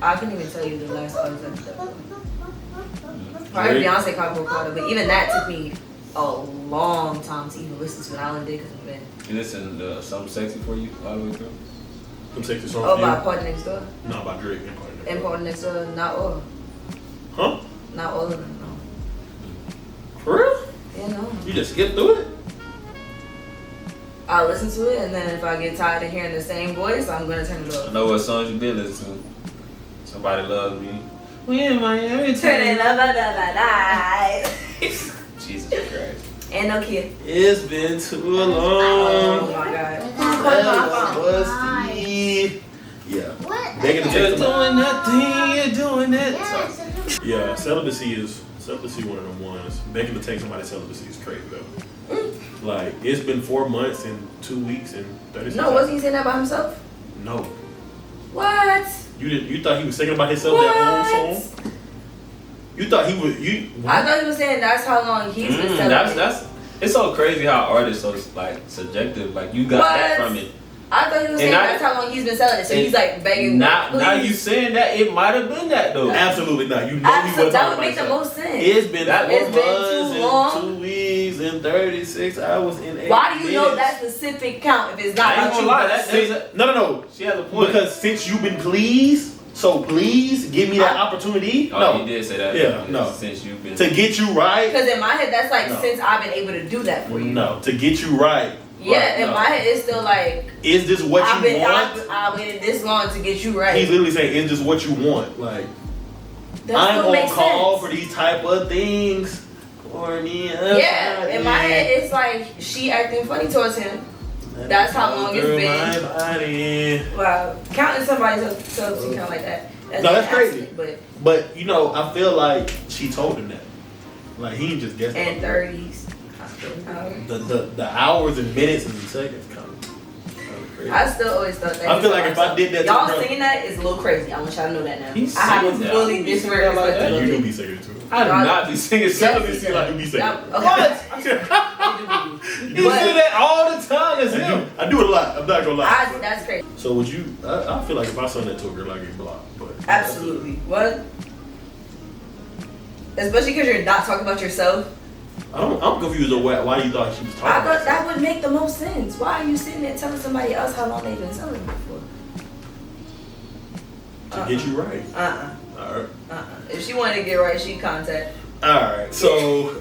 I couldn't even tell you the last artist I stuck with. Probably Beyonce, Carter, but even that took me a long time to even listen to. And I only did because of the band. You listen to Something Sexy for You all the way through? Them sexy songs. Oh, by Part.2. No, by Drake and Part.2. And Part.2, not all. Huh? Not all of them, no. For real? Yeah, no. You just skip through it? I listen to it, and then if I get tired of hearing the same voice, I'm gonna turn it I off. know what songs you been listening to. Somebody Loves Me. We in Miami. Turn it up, Jesus Christ. And no kid. It's been too Oh long. my god. Yeah. What? Begging to You're take somebody. doing that thing, you're doing that. Yes. Yeah, celibacy one of them ones. Begging to take somebody's celibacy is crazy though. Like, it's been 4 months and 2 weeks and 36 No, wasn't he saying that by himself? No. What? You thought he was singing about himself that own song? You thought he was I thought he was saying that's how long he's been celibate. That's it's so crazy how artists are like subjective. Like you got that from it. I thought he was saying that's how long he's been celibate. So he's like begging. Now you saying that it might have been that though. Absolutely not. You know he wasn't that talking would make the about most sense. It's been 4 months too long. and 2 weeks and 36 hours and 8 Why do you know minutes. that specific count if it's not I ain't about gonna you? lie, No. She has a point. Because since you've been pleased, so please give me that opportunity. Oh, he did say that. Yeah, no. Since you've been To get you right. Because in my head, that's like No. since I've been able to do that for you. No, to get you right. Yeah, Right, in no. my head, it's still like Is this what you want? I waited this long to get you right. He's literally saying, is this what you want? Like, That I'm still gonna makes call sense. for these type of things. For me, Yeah, in my head, it's like she acting funny towards him. That's how long it's been. My body. Wow, counting somebody's self to count like that. No, that's crazy. But But you know, I feel like she told him that. Like he ain't just guessed. and 30s. The hours and minutes and seconds kind of crazy. I still always thought that. I feel like if I did that to y'all her- singing that is a little crazy. I want y'all to know that now. He's I haven't singing that. fully He's singing disrespected like that. a You little do bit. be singing too. I do not be singing celibacy. I do be singing. Okay. You But- do that all the time. It's him. I do it a lot. I'm not gonna lie. That's crazy. So would you? I feel like if I sung that to a girl, I get blocked. But Absolutely. What? Especially because you're not talking about yourself. I'm confused on why you thought she was talking. I about thought that would make the most sense. Why are you sitting there telling somebody else how long they've been selling it for? to get you right. All right. If she wanted to get right, she'd contact. All right. So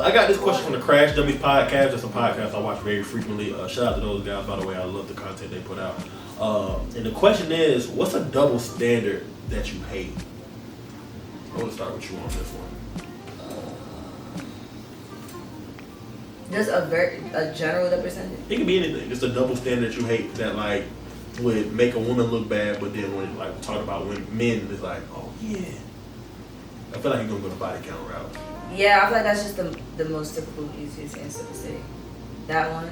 I got this question from the Crash Dummies podcast. That's a podcast I watch very frequently. Shout out to those guys, by the way. I love the content they put out. And the question is, what's a double standard that you hate? I want to start with you on this one. Just a general representative. It can be anything. Just a double standard that you hate that like would make a woman look bad, but then when like we talk about when men is like, oh yeah, I feel like you're gonna go the body count route. Yeah, I feel like that's just the most typical, easiest answer to say. That one.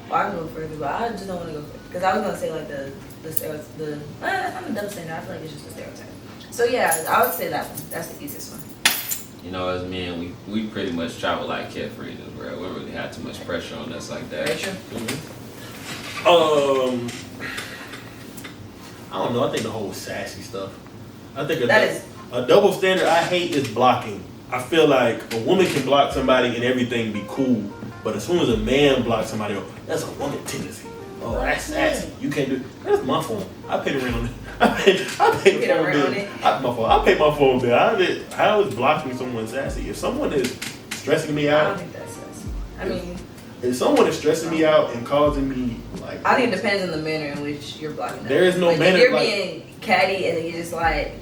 Well, I can go further, but I just don't want to go further because I was gonna say like the stereotype. I'm a double standard. I feel like it's just a stereotype. So yeah, I would say that one. That's the easiest one. You know, as men, we pretty much travel like carefree, bro. We don't really have too much pressure on us like that. Very true. I don't know. I think the whole sassy stuff. I think That a double standard I hate is blocking. I feel like a woman can block somebody and everything be cool, but as soon as a man blocks somebody, that's a woman tendency. Oh, that's sassy. You can't do. That's my phone. I pay the rent on it. I pay the phone bill. I pay my phone bill. How is blocking someone sassy? If someone is stressing me I don't out, think that's sassy. I mean, if someone is stressing me out and causing me like, I think it depends on the manner in which you're blocking them. There is no like, manner, if you're like- being catty and then you're just like,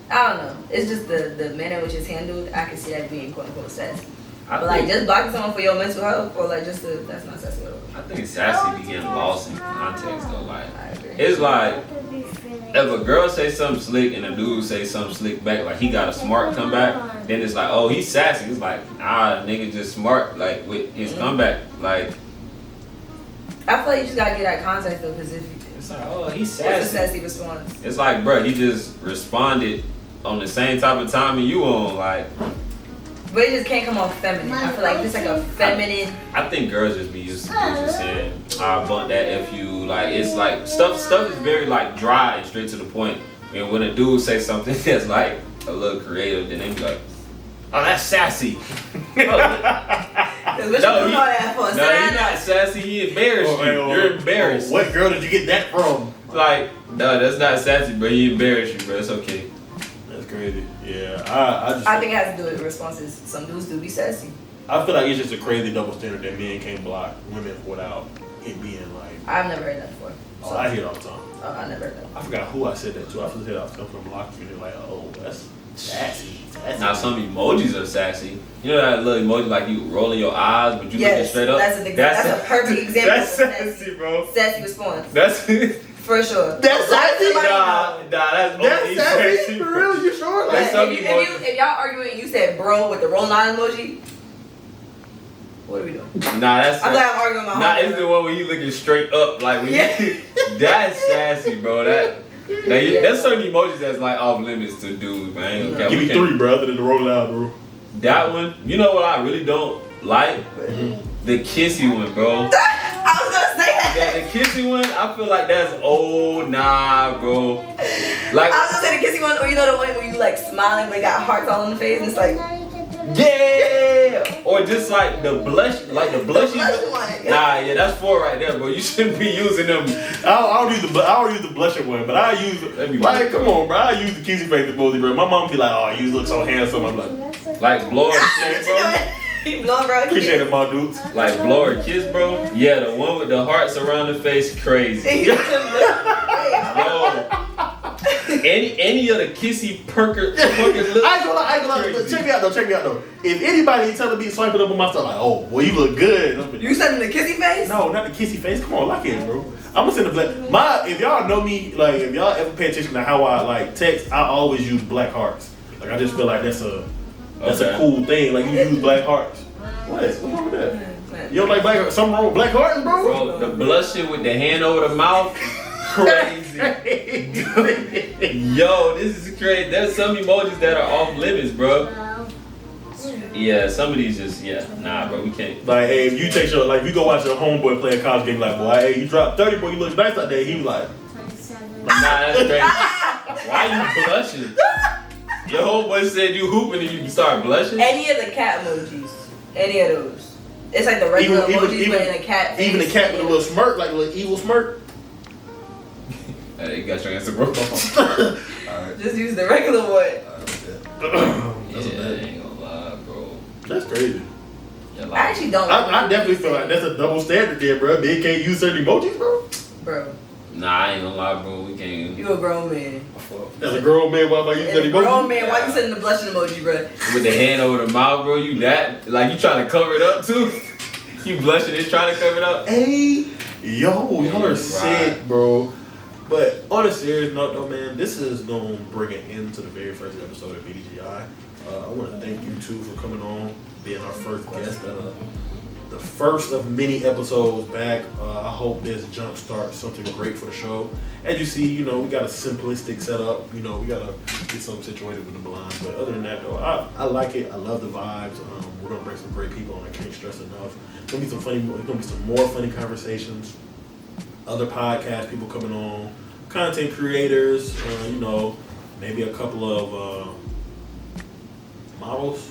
I don't know. It's just the manner in which it's handled. I can see that being quote unquote sassy. But like just blocking someone for your mental health or like just that's not sassy at all. I think sassy be getting lost in context though. Like I agree. it's like if a girl say something slick and a dude say something slick back, like he got a smart comeback, then it's like, oh, he's sassy. It's like, nah, nigga just smart, like with his comeback. Like I feel like you just gotta get that context though, because if it's like, oh, he's what's a sassy. sassy response? It's like, bro, he just responded on the same type of timing you on. Like, But it just can't come off feminine. I feel like it's like a feminine. I think girls just be used to just saying, I bunt that F you. Like, it's like, stuff is very, like, dry and straight to the point. And when a dude say something that's, like, a little creative, then they be like, oh, that's sassy. Cause what you doing all that for? No, he's not sassy. He embarrassed you. You're embarrassed. What girl did you get that from? Like, no, that's not sassy, bro. He embarrassed you, bro. It's okay. That's crazy. Yeah, I think it has to do with responses. Some dudes do be sassy. I feel like it's just a crazy double standard that men can't block women without it being like. I've never heard that before. Oh, I hear it all the time. Oh, I never heard that. I forgot who I said that to. I said I was coming from block you. And they're like, oh, that's sassy. Now some emojis are sassy. You know that little emoji like you rolling your eyes, but you looking straight up. That's a perfect example. That's sassy, bro. Sassy response. That's for sure. That's sassy. Nah, that's sassy. For real, you sure? Like, if y'all arguing, and you said bro with the rolling eye emoji. What are we doing? Nah, that's. I'm glad I'm arguing my. Nah, it's the one where you looking straight up, like when you. That's sassy, bro. There's certain emojis that's like off limits to dudes, man. Okay, give me 3, bro, other than the roll out, bro. That one, you know what I really don't like? The kissy one, bro. I was gonna say that. Yeah, the kissy one, I feel like that's old, nah, bro. Like I was gonna say the kissy one, or you know the one where you like smiling but got hearts all on the face, and it's like. Yeah, or just like the blush, like the blushy. one. Nah, yeah, that's 4 right there, bro. You shouldn't be using them. I don't use the blushing one, but I use like come on, bro. I use the kissy face emoji, bro. My mom be like, oh, you look so handsome. I'm like blow or kiss, bro. You blow, bro. Appreciate it, my dudes. Like blow or kiss, bro. Yeah, the one with the hearts around the face, crazy. Bro. Any of the kissy perker lips. I ain't gonna lie. But check me out though. If anybody telling me swiping up on my stuff like, oh, boy, you look good. You sending the kissy face? No, not the kissy face. Come on, lock in, bro. I'm gonna send the black. If y'all know me, like if y'all ever pay attention to how I like text, I always use black hearts. Like I just feel like that's a cool thing. Like you use black hearts. What's wrong with that? You don't like black hearts? Something wrong with black hearts, bro? Bro, the blushing with the hand over the mouth. Crazy. Yo, this is crazy. There's some emojis that are off limits, bro. Yeah, some of these just, nah, bro, we can't. Like, hey, if you take if you go watch your homeboy play a college game, like, boy, hey, you dropped 30, boy, you look nice out there. He was like, nah, that's crazy. Why you blushing? Your homeboy said you hooping and you start blushing? Any of the cat emojis. Any of those. It's like the regular emojis, but in a cat face. Even the cat with a little smirk, like a little evil smirk. You got your answer, bro. Alright. Just use the regular one. That's I ain't gonna lie, bro. That's crazy. I actually don't like I definitely feel like that's a double standard there, bro. They can't use certain emojis, bro. Bro. Nah, I ain't gonna lie, bro. We can't. You a grown man. As a grown man, why you using emojis? Grown man, why you sending the blushing emoji, bro? With the hand over the mouth, bro. You trying to cover it up too? You blushing and trying to cover it up? Hey, y'all are sick, bro. But on a serious note, though, man, this is gonna bring an end to the very first episode of BDGI. I want to thank you two for coming on, being our first guest. The first of many episodes back. I hope this jumpstarts something great for the show. As you see, we got a simplistic setup. We gotta get something situated with the blinds. But other than that, though, I like it. I love the vibes. We're gonna bring some great people on. I can't stress enough. It's gonna be some more funny conversations. Other podcast people coming on, content creators. Maybe a couple of models.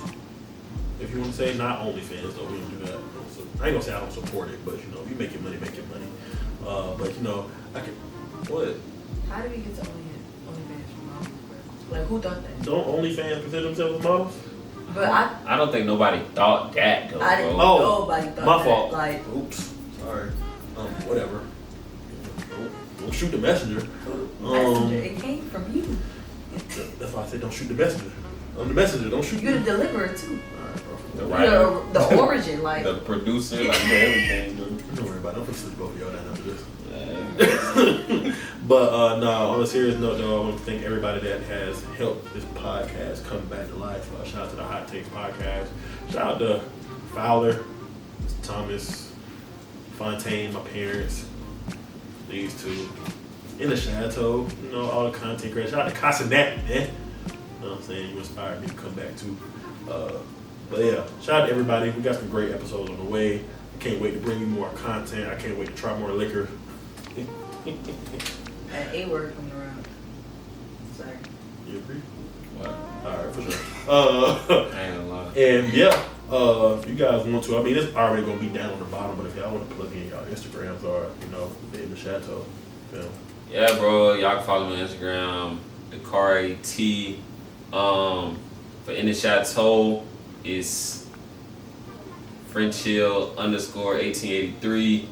If you want to say, not OnlyFans though, we don't do that. So, I ain't gonna say I don't support it, but if you make your money, make your money. But I can. What? How did we get to OnlyFans from models, bro? Like, who thought that? Don't OnlyFans consider themselves models? But I don't think nobody thought that though. I didn't. Bro. Nobody thought my that. fault. Like, oops, sorry. Whatever. Don't shoot the messenger. messenger, it came from you. That's why I said don't shoot the messenger. I'm the messenger. Don't shoot. You're the deliverer too. The writer, the origin, like the producer, like everything, dude. Don't worry about it. I'm gonna sleep both of y'all down after this. But no, on a serious note, though, I want to thank everybody that has helped this podcast come back to life. Shout out to the Hot Takes podcast. Shout out to Fowler, Thomas, Fontaine, my parents, these two, in the chateau. All the content creators. Shout out to Kai Cenat, man. You know what I'm saying? You inspired me to come back too. But yeah, shout out to everybody. We got some great episodes on the way. I can't wait to bring you more content. I can't wait to try more liquor. that A word coming around. Sorry. You agree? What? Alright, for sure. I ain't gonna lie. And yeah, If you guys want to, I mean, it's already gonna be down on the bottom, but if y'all want to plug in y'all Instagrams or in the chateau, Yeah, bro. Y'all can follow me on Instagram, Dakari T. For In the Chateau, it's Frenchill _1883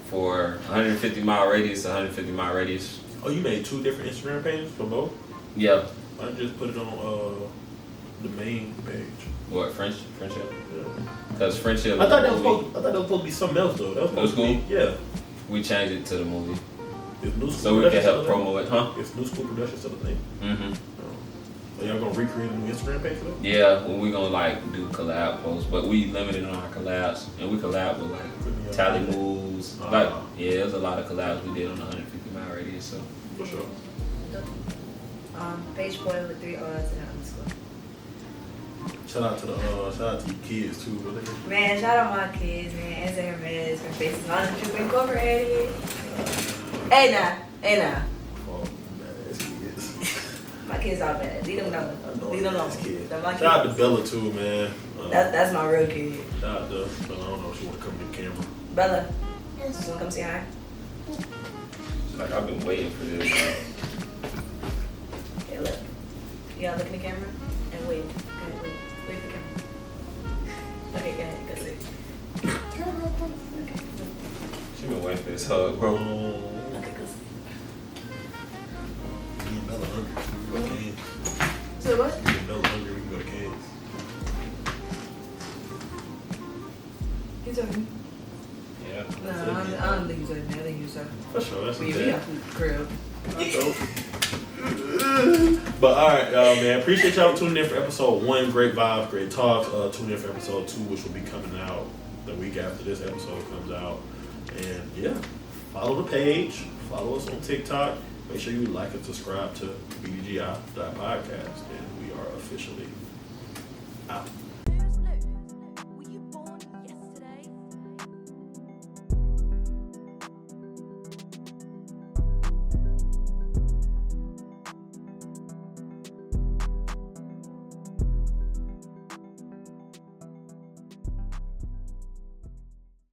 for 150-mile radius. 150-mile radius. Oh, you made 2 different Instagram pages for both? Yeah. I just put it on the main page. What, Frenchill? Yeah. Because Frenchill. I thought that was supposed to be something else though. That was supposed to be, yeah. We changed it to the movie. It's New School so we can help still promo it, huh? It's New School Production still a thing. Mm-hmm. So y'all gonna recreate a new Instagram page for that? Yeah, when we gonna like do collab posts, but we limited on our collabs, and we collab with like Tally Moves. Like, yeah, there's a lot of collabs we did on the 150-mile radius. So for sure. Page boy with 3 R's and an underscore. Shout out to your kids too. Man, shout out my kids, man. Answer her meds, her faces on the trip incorporated. Hey now. Oh, badass kids. My kids are bad. Leave them alone. Leave them alone. Shout out to Bella too, man. That's my real kid. Shout out to Bella. I don't know if she want to come to the camera. Bella, you want to come say hi? like I've been waiting for this. Okay, look. You gotta look in the camera and wait. Okay, wait for the camera. Okay, go ahead. Go see. Okay. She been waiting for this hug, bro. Okay, go see. Me and Bella hungry. We can go to Cane's. So what? Me and Bella hungry. We can go to Cane's. He's talking. Yeah. No, I don't think he's talking. I think he's talking. For sure. That's We got some crib. But alright, man. Appreciate y'all tuning in for episode 1. Great vibes, great talks. Tune in for episode 2, which will be coming out the week after this episode comes out. And yeah, follow the page. Follow us on TikTok. Make sure you like and subscribe to BDGI Podcast. And we are officially out.